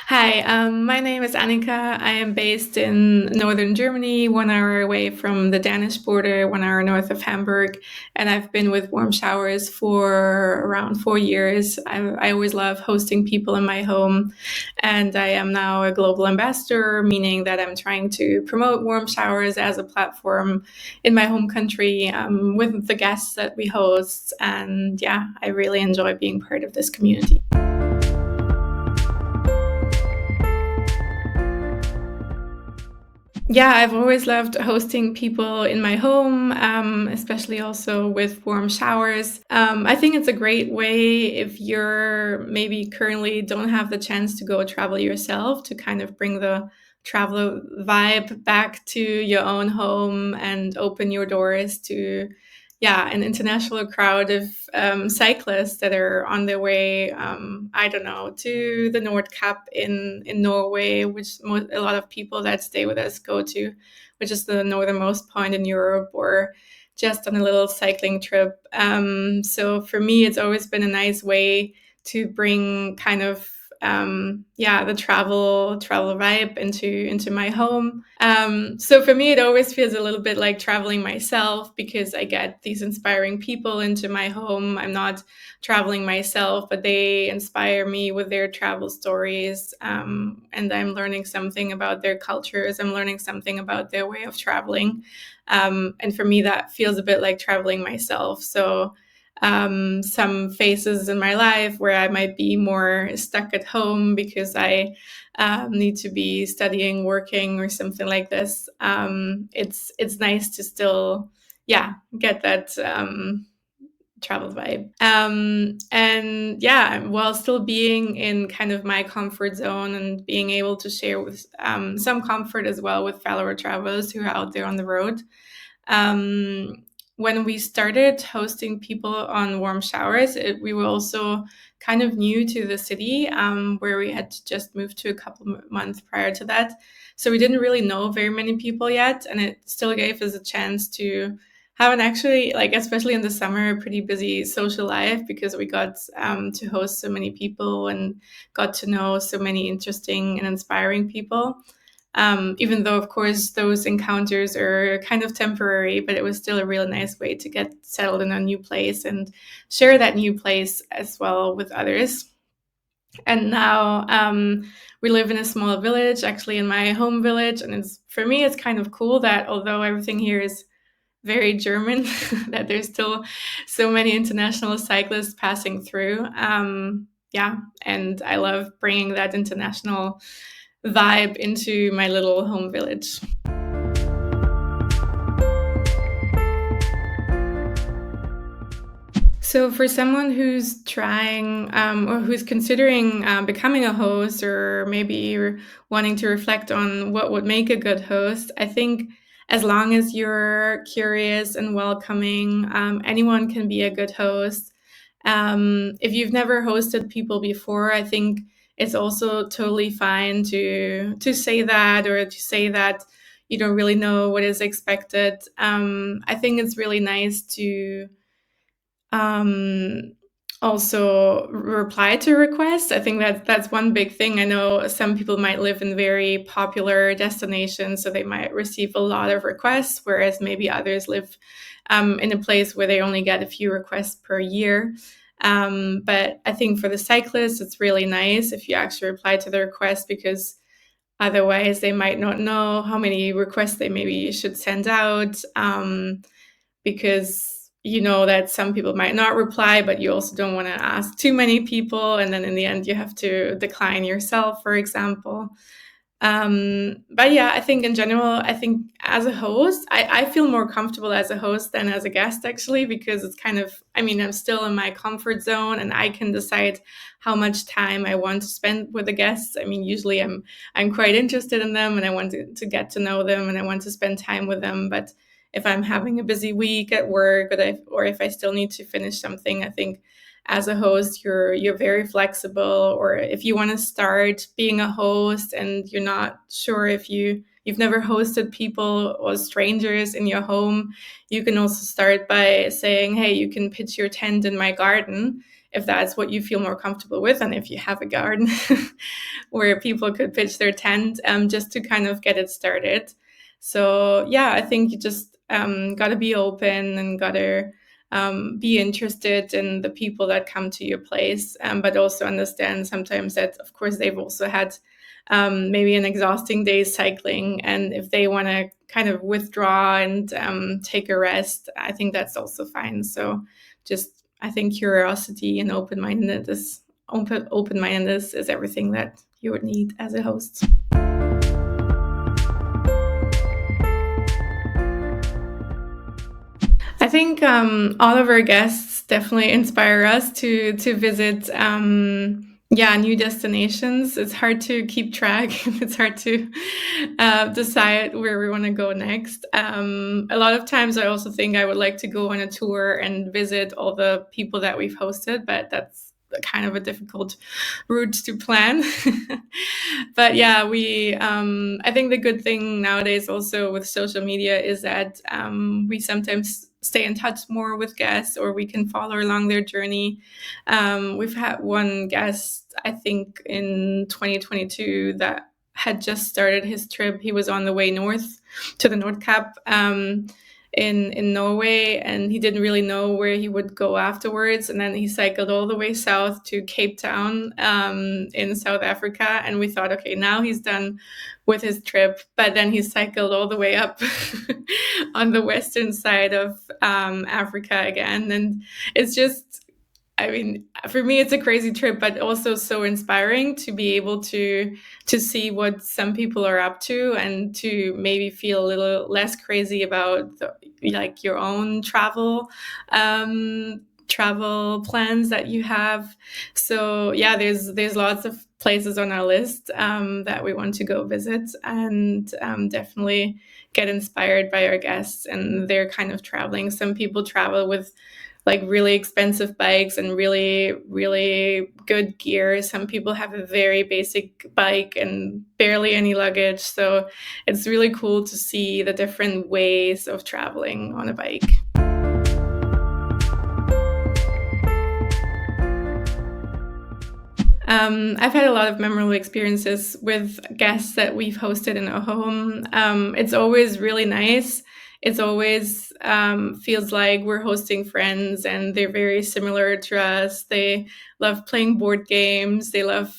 Hi, my name is Annika. I am based in northern Germany, 1 hour away from the Danish border, 1 hour north of Hamburg. And I've been with Warm Showers for around 4 years. I always love hosting people in my home. And I am now a global ambassador, meaning that I'm trying to promote Warm Showers as a platform in my home country with the guests that we host. And yeah, I really enjoy being part of this community. Yeah, I've always loved hosting people in my home, especially also with warm showers. I think it's a great way if you're maybe currently don't have the chance to go travel yourself to kind of bring the travel vibe back to your own home and open your doors to, yeah, an international crowd of cyclists that are on their way, I don't know, to the Nordkapp in Norway, which a lot of people that stay with us go to, which is the northernmost point in Europe, or just on a little cycling trip. So for me, it's always been a nice way to bring kind of the travel vibe into my home. So for me, it always feels a little bit like traveling myself because I get these inspiring people into my home. I'm not traveling myself, but they inspire me with their travel stories, and I'm learning something about their cultures. I'm learning something about their way of traveling, and for me, that feels a bit like traveling myself. So some phases in my life where I might be more stuck at home because I need to be studying, working, or something like this. It's nice to still, yeah, get that travel vibe. And yeah, while still being in kind of my comfort zone and being able to share with some comfort as well with fellow travelers who are out there on the road. Um, when we started hosting people on warm showers, we were also kind of new to the city, where we had just moved to a couple months prior to that. So we didn't really know very many people yet, and it still gave us a chance to have an actually, like, especially in the summer, a pretty busy social life because we got to host so many people and got to know so many interesting and inspiring people. Even though, of course, those encounters are kind of temporary, but it was still a really nice way to get settled in a new place and share that new place as well with others. And now we live in a small village, actually in my home village, and it's for me it's kind of cool that although everything here is very German, that there's still so many international cyclists passing through. Yeah, and I love bringing that international vibe into my little home village. So, for someone who's trying or who's considering becoming a host, or maybe you're wanting to reflect on what would make a good host, I think as long as you're curious and welcoming, anyone can be a good host. If you've never hosted people before, I think it's also totally fine to say that, or to say that you don't really know what is expected. I think it's really nice to um, also reply to requests. I think that's one big thing. I know some people might live in very popular destinations, so they might receive a lot of requests, whereas maybe others live in a place where they only get a few requests per year. But I think for the cyclists, it's really nice if you actually reply to the request, because otherwise they might not know how many requests they maybe should send out. Because you know that some people might not reply, but you also don't want to ask too many people, and then in the end you have to decline yourself, for example. But yeah, I think in general, I think as a host, I feel more comfortable as a host than as a guest, actually, because it's kind of, I mean, I'm still in my comfort zone and I can decide how much time I want to spend with the guests. I mean, usually I'm quite interested in them and I want to get to know them and I want to spend time with them. But if I'm having a busy week at work, or if I still need to finish something, I think as a host you're very flexible. Or if you want to start being a host and you're not sure, if you've never hosted people or strangers in your home, you can also start by saying, hey, you can pitch your tent in my garden. if that's what you feel more comfortable with, and if you have a garden where people could pitch their tent, just to kind of get it started. So yeah, I think you just got to be open and got to be interested in the people that come to your place, but also understand sometimes that, of course, they've also had maybe an exhausting day cycling. And if they want to kind of withdraw and take a rest, I think that's also fine. So just, I think curiosity and open-mindedness is everything that you would need as a host. I think all of our guests definitely inspire us to visit new destinations. It's hard to keep track. It's hard to decide where we want to go next. A lot of times I also think I would like to go on a tour and visit all the people that we've hosted, but that's kind of a difficult route to plan. But yeah, I think the good thing nowadays also with social media is that we sometimes stay in touch more with guests, or we can follow along their journey. We've had one guest, I think in 2022, that had just started his trip. He was on the way north to the North Cap in Norway, and he didn't really know where he would go afterwards. And then he cycled all the way south to Cape Town in South Africa. And we thought, okay, now he's done with his trip. But then he cycled all the way up on the western side of Africa again. And it's just, I mean, for me, it's a crazy trip, but also so inspiring to be able to see what some people are up to, and to maybe feel a little less crazy about like your own travel plans that you have. So yeah, there's lots of places on our list that we want to go visit, and definitely get inspired by our guests and their kind of traveling. Some people travel with like really expensive bikes and really, really good gear. Some people have a very basic bike and barely any luggage. So it's really cool to see the different ways of traveling on a bike. I've had a lot of memorable experiences with guests that we've hosted in our home. It's always really nice. It's always feels like we're hosting friends, and they're very similar to us. They love playing board games. They love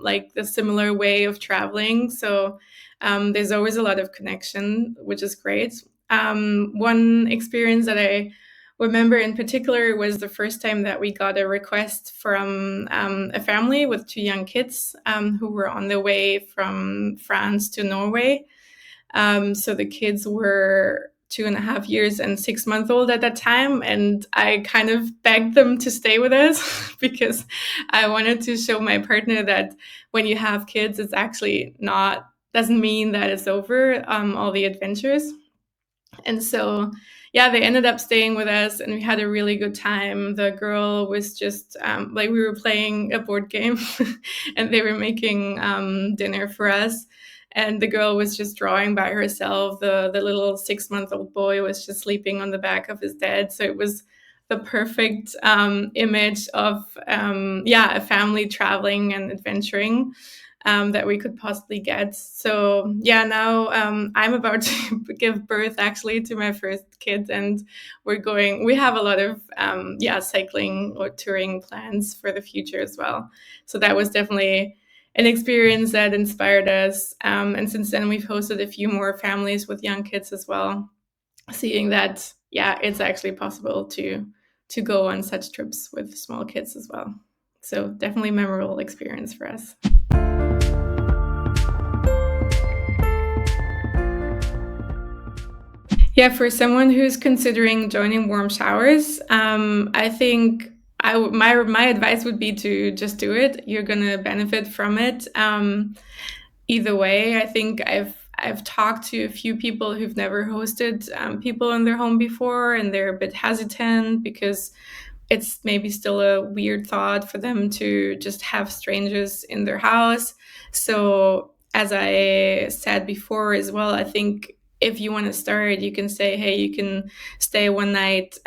like the similar way of traveling. So there's always a lot of connection, which is great. One experience that I remember in particular was the first time that we got a request from a family with two young kids who were on their way from France to Norway. So the kids were 2.5 years and 6 months old at that time. And I kind of begged them to stay with us because I wanted to show my partner that when you have kids, it's actually doesn't mean that it's over, all the adventures. And so, yeah, they ended up staying with us, and we had a really good time. The girl was just like, we were playing a board game and they were making dinner for us. And the girl was just drawing by herself. The little 6-month-old boy was just sleeping on the back of his dad. So it was the perfect image of, a family traveling and adventuring that we could possibly get. So yeah, now I'm about to give birth actually to my first kid, and we have a lot of cycling or touring plans for the future as well. So that was definitely an experience that inspired us. And since then we've hosted a few more families with young kids as well, seeing that, yeah, it's actually possible to go on such trips with small kids as well. So definitely memorable experience for us. Yeah, for someone who's considering joining Warm Showers, I think my advice would be to just do it. You're gonna benefit from it. Either way, I think I've talked to a few people who've never hosted people in their home before, and they're a bit hesitant because it's maybe still a weird thought for them to just have strangers in their house. So as I said before as well, I think if you want to start, you can say, hey, you can stay one night,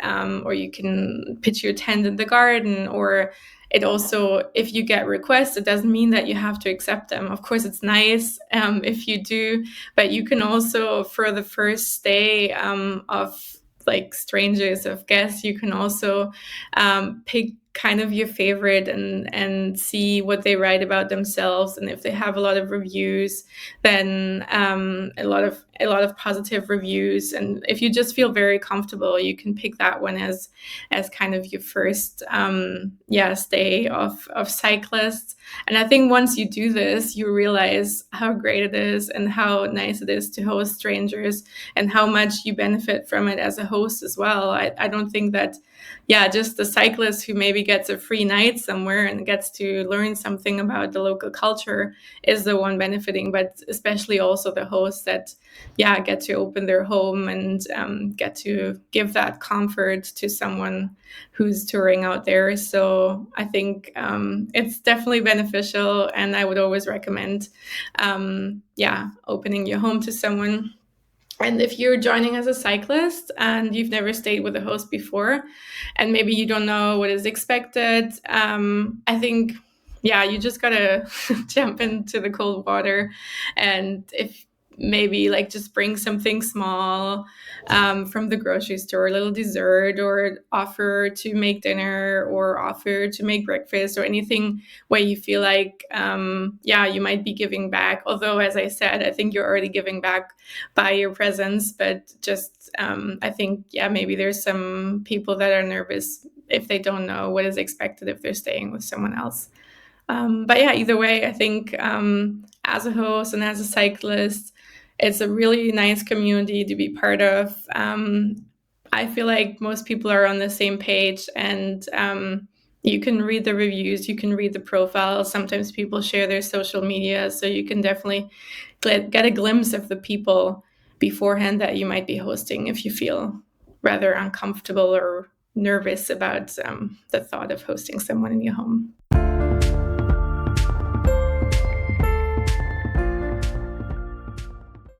or you can pitch your tent in the garden. Or it also, if you get requests, it doesn't mean that you have to accept them. Of course, it's nice if you do, but you can also, for the first stay of like strangers, of guests, you can also pick kind of your favorite and see what they write about themselves. And if they have a lot of reviews, then a lot of positive reviews. And if you just feel very comfortable, you can pick that one as kind of your first stay of cyclists. And I think once you do this, you realize how great it is and how nice it is to host strangers, and how much you benefit from it as a host as well. I don't think that, just the cyclist who maybe gets a free night somewhere and gets to learn something about the local culture is the one benefiting, but especially also the hosts that, get to open their home and get to give that comfort to someone who's touring out there. So I think it's definitely beneficial, and I would always recommend, opening your home to someone. And if you're joining as a cyclist and you've never stayed with a host before, and maybe you don't know what is expected, I think, you just gotta jump into the cold water. And if maybe like just bring something small from the grocery store, a little dessert, or offer to make dinner, or offer to make breakfast, or anything where you feel like, you might be giving back. Although, as I said, I think you're already giving back by your presence, but just I think, maybe there's some people that are nervous if they don't know what is expected if they're staying with someone else. But either way, I think as a host and as a cyclist, it's a really nice community to be part of. I feel like most people are on the same page, and you can read the reviews, you can read the profiles. Sometimes people share their social media, so you can definitely get a glimpse of the people beforehand that you might be hosting if you feel rather uncomfortable or nervous about the thought of hosting someone in your home.